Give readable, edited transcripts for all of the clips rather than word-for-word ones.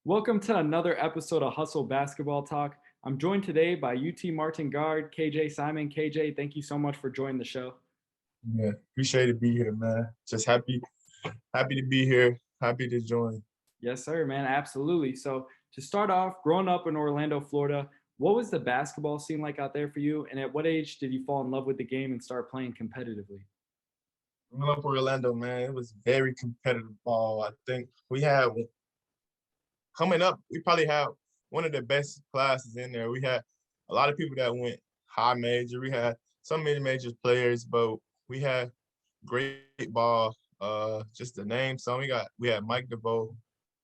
Welcome to another episode of Hustle Basketball Talk. I'm joined today by UT Martin guard KJ Simon. KJ, thank you so much for joining the show. Yeah, appreciate to be here, man. Just happy to be here. Happy to join. Yes, sir, man. Absolutely. So, to start off, growing up in Orlando, Florida, what was the basketball scene like out there for you? And at what age did you fall in love with the game and start playing competitively? Growing up in Orlando, man, it was very competitive ball. I think we had coming up, we probably had one of the best classes in there. We had a lot of people that went high major. We had some mid major players, but we had great ball. Just to name some, we had Mike DeVoe,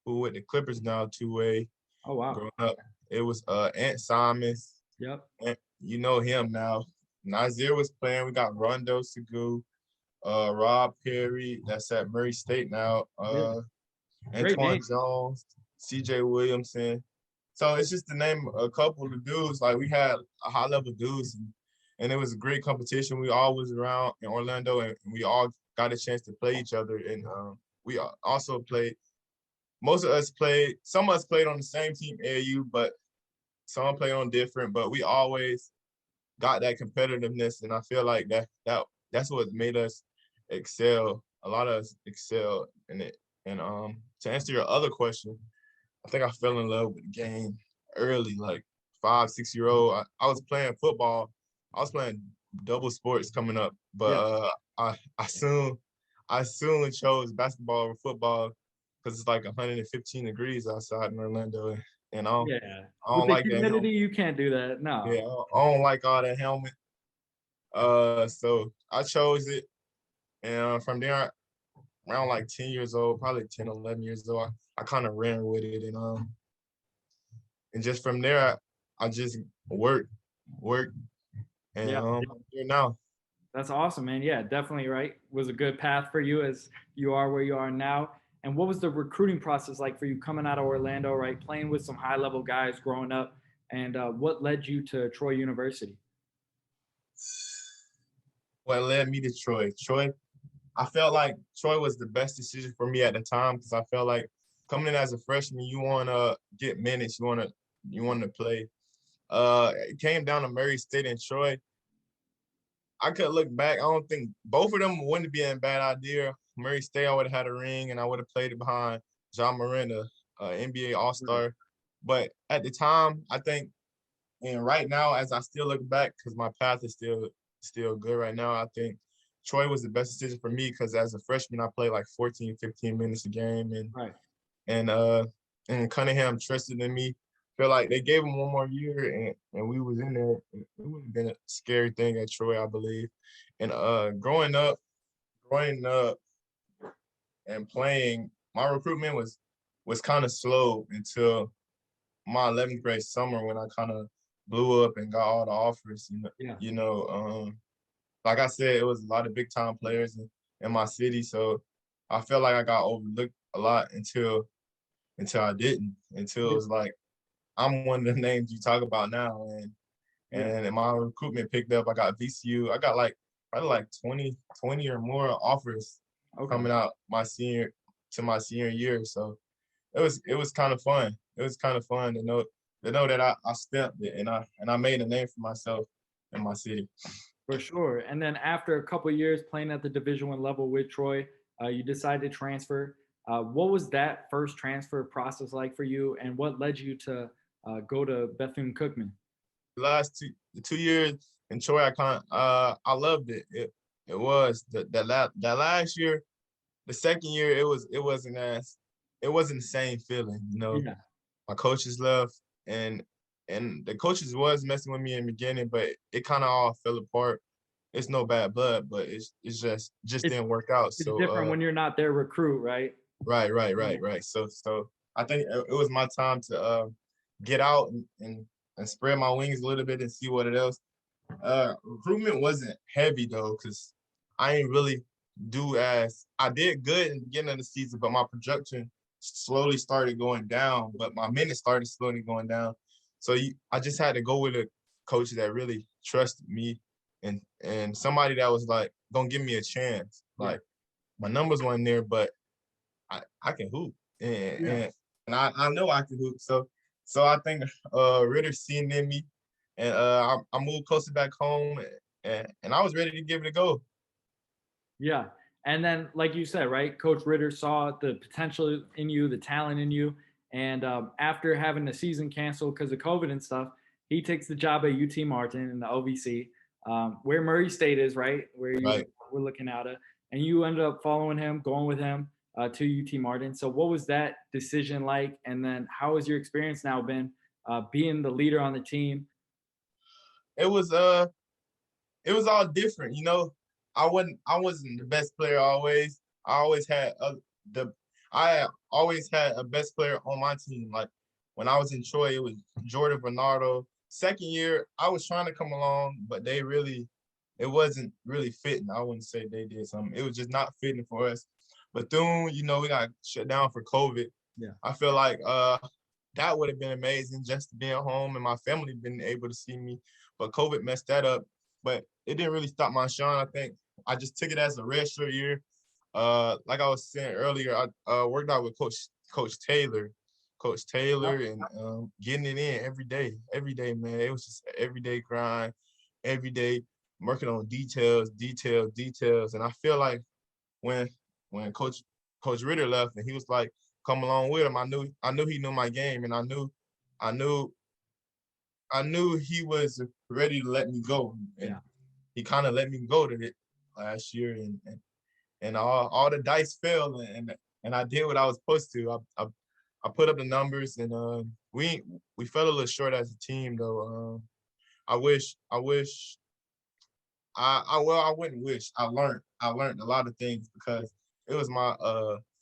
who with the Clippers now 2-way. Oh, wow. Growing up, it was Ant Simons. Yep. And you know him now. Nazir was playing. We got Rondo Segou, Rob Perry, that's at Murray State now. Yeah. Great Antoine name. Jones, CJ Williamson. So it's just to name a couple of dudes. Like we had a high level dudes, and it was a great competition. We all was around in Orlando, and we all got a chance to play each other. And we also played. Most of us played. Some of us played on the same team, AAU, but some played on different. But we always got that competitiveness, and I feel like that's what made us excel. A lot of us excel in it. And to answer your other question, I think I fell in love with the game early, like 5, 6 year old. I was playing football. I was playing double sports coming up, but Yeah. I soon chose basketball over football because it's like 115 degrees outside in Orlando, and Yeah. I With don't the like that humidity, helmet. you can't do that. Yeah, No. I don't like all that helmet. So I chose it, and from there, around like 10 years old, probably 10, 11 years old, I kind of ran with it, and just from there, I just worked, and Yeah. I'm here now. That's awesome, man. Yeah, definitely right. Was a good path for you as you are where you are now. And what was the recruiting process like for you coming out of Orlando, right? Playing with some high level guys growing up. And what led you to Troy University? What led me to Troy? I felt like Troy was the best decision for me at the time because I felt like coming in as a freshman, you want to get minutes, you want to play. It came down to Murray State and Troy. I could look back. I don't think both of them wouldn't be a bad idea. Murray State, I would have had a ring, and I would have played it behind John Morant, NBA All Right. Star. But at the time, I think, and right now, as I still look back, because my path is still good right now, I think Troy was the best decision for me because as a freshman, I played like 14, 15 minutes a game, Right. and uh, and Cunningham trusted in me. Feel like they gave him one more year, and we was in there. It would have been a scary thing at Troy, I believe. And growing up and playing, my recruitment was kind of slow until my 11th grade summer when I kind of blew up and got all the offers. Yeah. Like I said, it was a lot of big time players in my city, so I felt like I got overlooked a lot until I didn't. Until it Yeah. was like I'm one of the names you talk about now, Yeah. and my recruitment picked up. I got VCU. I got like probably like 20 or more offers Okay. coming out my senior year. So it was kind of fun. It was kind of fun to know that I stepped it and I made a name for myself in my city. For sure. And then after a couple of years playing at the Division 1 level with Troy, you decided to transfer. What was that first transfer process like for you? And what led you to go to Bethune Cookman? The last the 2 years in Troy, I loved it. It was that last year, the second year, it wasn't the same feeling. Yeah. My coaches left, and the coaches was messing with me in the beginning, but it kind of all fell apart. It's no bad blood, but it's just It's didn't work out. it's So different when you're not their recruit, right? right, right, Yeah. right, right. So I think it was my time to get out and spread my wings a little bit and see what it else. Recruitment wasn't heavy though, because I ain't really do as I did good in the beginning of the season, but my production slowly started going down, but my minutes started slowly going down. So I just had to go with a coach that really trusted me and somebody that was like gonna give me a chance. Yeah. Like my numbers weren't there, but I can hoop. And, Yeah. and and I know I can hoop. So I think Ritter seen in me, and I moved closer back home, and I was ready to give it a go. Yeah. And then, like you said, right, Coach Ritter saw the potential in you, the talent in you. And after having the season canceled because of COVID and stuff, he takes the job at UT Martin in the OVC, where Murray State is, right, where you Right. were looking at it. And you ended up following him, going with him to UT Martin. So, what was that decision like? And then, how has your experience now been being the leader on the team? It was it was all different, you know. I wasn't the best player always. I always had the I always had a best player on my team. Like when I was in Troy, it was Jordan Bernardo. Second year, I was trying to come along, but it wasn't really fitting. I wouldn't say they did something. It was just not fitting for us. Bethune, you know, we got shut down for COVID. Yeah. I feel like that would have been amazing just to be at home and my family been able to see me. But COVID messed that up. But it didn't really stop my shine. I think I just took it as a redshirt year. Like I was saying earlier, I worked out with Coach Taylor, and getting it in every day, man. It was just an everyday grind, every day working on details. And I feel like when when Coach Ritter left and he was like, come along with him, I knew he knew my game, and I knew I knew he was ready to let me go, and Yeah. he kind of let me go to it last year, and all the dice fell, and I did what I was supposed to. I put up the numbers, and we fell a little short as a team though. I wish I wouldn't wish. I learned a lot of things because it was my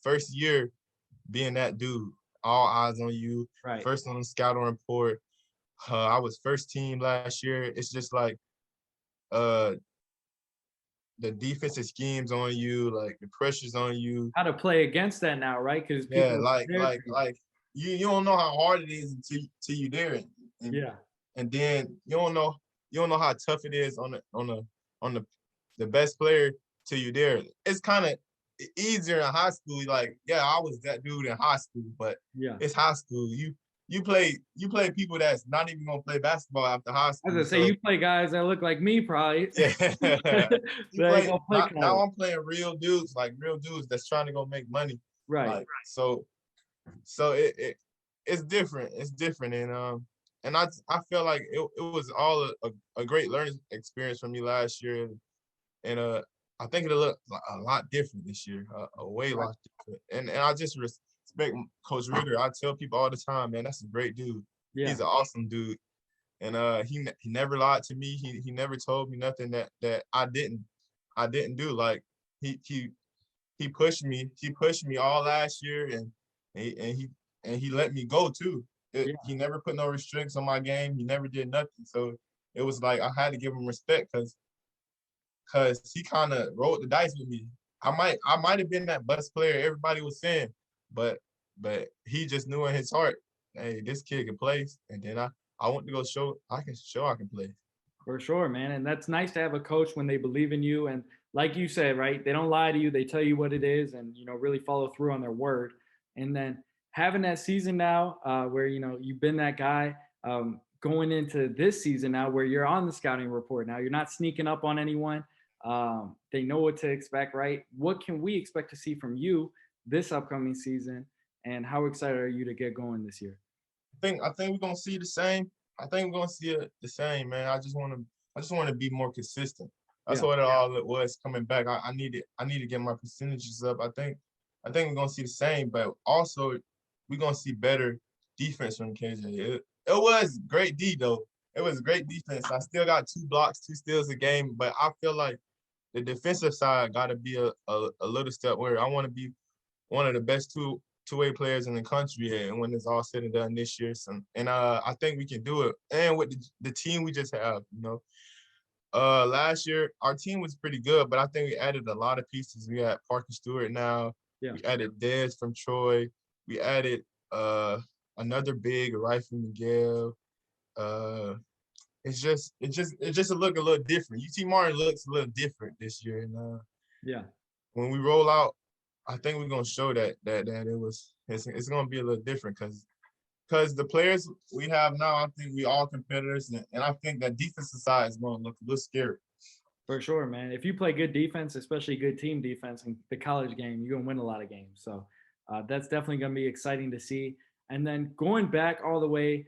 first year being that dude. All eyes on you, Right. first on the scouting report. I was first team last year. It's just like uh the defensive schemes on you, like the pressure's on you. How to play against that now, right? Because Yeah, people are prepared for you. you don't know how hard it is until you there, and Yeah. and then you don't know how tough it is on the best player till you there. It's kind of easier in high school. Like, yeah, I was that dude in high school, but Yeah. it's high school. You play people that's not even gonna play basketball after high I was school. gonna say So you play guys that look like me, probably. yeah, you They ain't play gonna play now. college. I'm playing real dudes that's trying to go make money. Right. Like so it's different. It's different, and I feel like it was all a great learning experience for me last year, and I think it'll look a lot different this year, a way Right. lot different. And I just respect Coach Ritter. I tell people all the time, man, that's a great dude. Yeah. He's an awesome dude, and he never lied to me. He never told me nothing that I didn't do. Like he he he pushed me. He pushed me all last year, and and he he let me go too. Yeah. He never put no restrictions on my game. He never did nothing. So it was like I had to give him respect because he kind of rolled the dice with me. I might have been that best player everybody was saying, but he just knew in his heart, hey, this kid can play. And then I want to go show I can play. For sure, man. And that's nice to have a coach when they believe in you. And like you said, right, they don't lie to you. They tell you what it is and, really follow through on their word. And then having that season now where, you've been that guy going into this season now where you're on the scouting report now, you're not sneaking up on anyone. They know what to expect, right? What can we expect to see from you this upcoming season? And how excited are you to get going this year? I think we're gonna see the same. I think we're gonna see it the same, man. I just wanna be more consistent. That's Yeah. what all it was coming back. I need to get my percentages up. I think we're gonna see the same, but also we're gonna see better defense from KJ. It was great D though. It was great defense. I still got 2 blocks, 2 steals a game, but I feel like the defensive side got to be a little step where I want to be one of the best two-way players in the country, and when it's all said and done this year. And I think we can do it. And with the team we just have, last year our team was pretty good, but I think we added a lot of pieces. We had Parker Stewart now. Yeah. We added Dez from Troy. We added another big, Rifle Miguel. Uh, it just look a little different. UT Martin looks a little different this year, and Yeah. when we roll out I think we're gonna show that it's gonna be a little different because the players we have now, I think we all competitors, and I think that defensive side is gonna look a little scary. For sure, man. If you play good defense, especially good team defense in the college game, you're gonna win a lot of games. So that's definitely gonna be exciting to see. And then going back all the way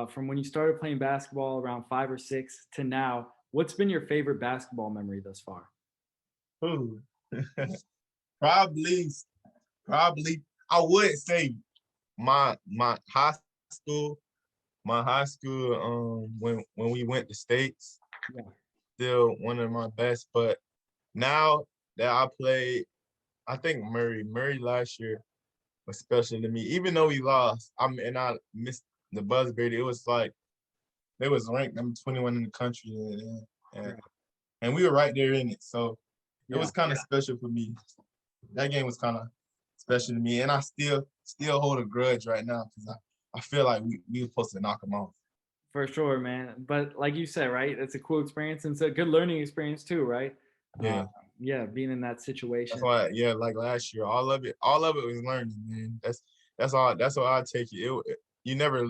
from when you started playing basketball around 5 or 6 to now, what's been your favorite basketball memory thus far? Ooh. probably probably I would say my school high school when we went to states, Yeah, still one of my best. But now that I played, I think Murray last year was special to me. Even though we lost, and I missed the buzzbird. It was like they was ranked number 21 in the country, and, right. and we were right there in it. So it Yeah, was kind of special for me. That game was kind of special to me, and I still hold a grudge right now because I feel like we were supposed to knock them off. for sure, man. But like you said, right? It's a cool experience and it's a good learning experience too, right? Uh, Yeah. yeah, being in that That's situation. why, yeah, like last year, all of it was learning, man. That's all I take it. You never,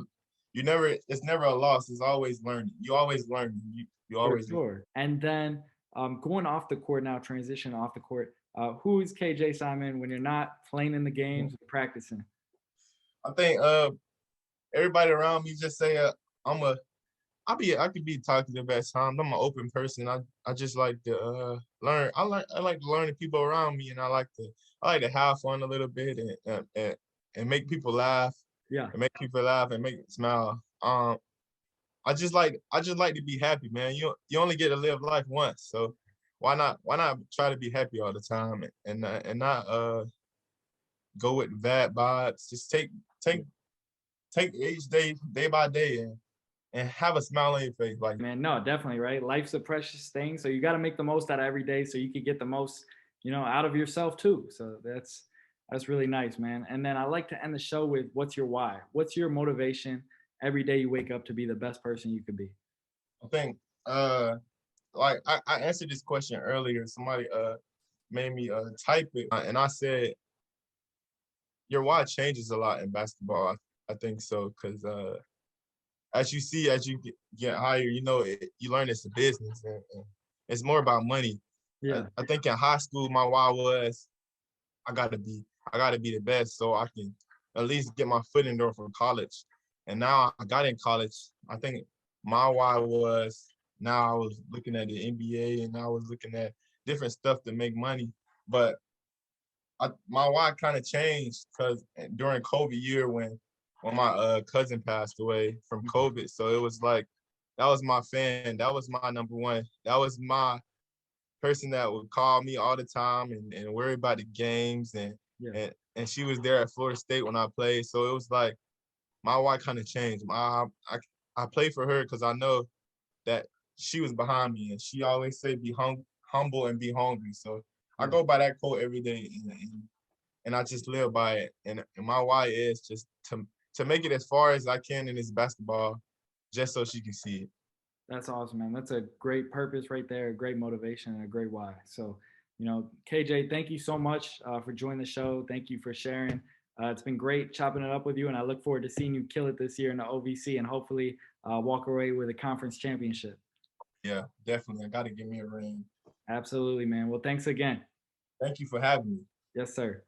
it's never a loss. It's always learning. You always learn. You For always learn. sure. And then going off the court now, transition off the court. Who is KJ Simon when you're not playing in the games or practicing? I think everybody around me just say I'm a I could be talkative at times. I'm an open person. I just like to learn. I like to learn the people around me, and I like to have fun a little bit and make people laugh Yeah, and make them smile. I just like to be happy, man. You only get to live life once, so why not try to be happy all the time and not go with bad vibes. Just take take each day by day and have a smile on your face. Like man. No, definitely, right? Life's a precious thing. So you got to make the most out of every day so you can get the most, out of yourself too. So that's really nice, man. And then I like to end the show with what's your why? What's your motivation every day you wake up to be the best person you could be? I think uh like I answered this question earlier. Somebody made me type it and I said your why changes a lot in basketball. I think so because as you see as you get higher, you learn it's a business and it's more about money. Yeah, I think in high school my why was I gotta be I gotta be the best so I can at least get my foot in the door for college. And now I got in college. I think my why was now I was looking at the NBA and I was looking at different stuff to make money. But my why kind of changed because during COVID year when my cousin passed away from COVID, so it was like that was my fan. That was my number one. That was my person that would call me all the time and worry about the games yeah, and she was there at Florida State when I played. So it was like my why kind of changed. I play for her because I know that she was behind me and she always say be humble and be hungry. So I yeah. go by that quote every day and I just live by it. And my why is just to make it as far as I can in this basketball, just so she can see it. That's awesome, man. That's a great purpose right there, a great motivation, and a great why. So, KJ, thank you so much for joining the show. Thank you for sharing. It's been great chopping it up with you, and I look forward to seeing you kill it this year in the OVC and hopefully walk away with a conference championship. Yeah, definitely. I got to give me a ring. Absolutely, man. Well, thanks again. Thank you for having me. Yes, sir.